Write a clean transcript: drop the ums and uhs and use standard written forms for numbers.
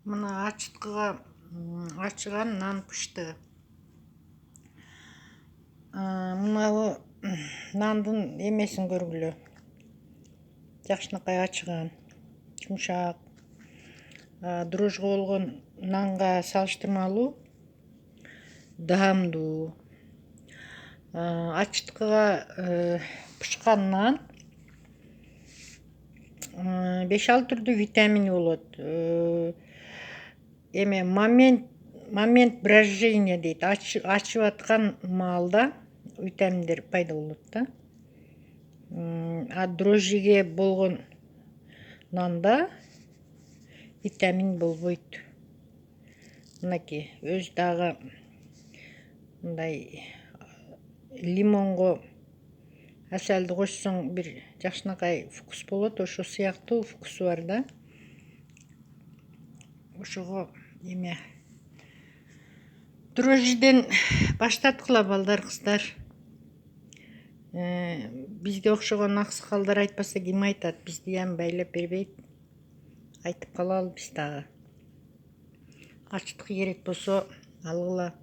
Мына ачыткыга ачыган нан пышты. Мынабы нандын эмесин көргүлө. Жакшынакай ачыган, жумшак. Дрожжго болгон нанга салыштырмалуу даамдуу. Ачыткыга пышкан нан 5-6 түрдүү витамини болот. Эме момент брожения дейт. Ачып аткан маалда витаминдер пайда болот да. Дрожжиге болгон нанда витамин болбойт. Мынакей өз дагы мындай лимонго асалды кошсоң бир жакшынакай вкус болот. Ошо сыяктуу вкусу бар да. Ошого эме дрожжиден баштаткыла балдар, кыздар. Бизге окшогон аксакалдар айтпаса ким айтат? Бизди байлап бербейт. Айтып калалы биз дагы. Ачыткы керек болсо алгыла.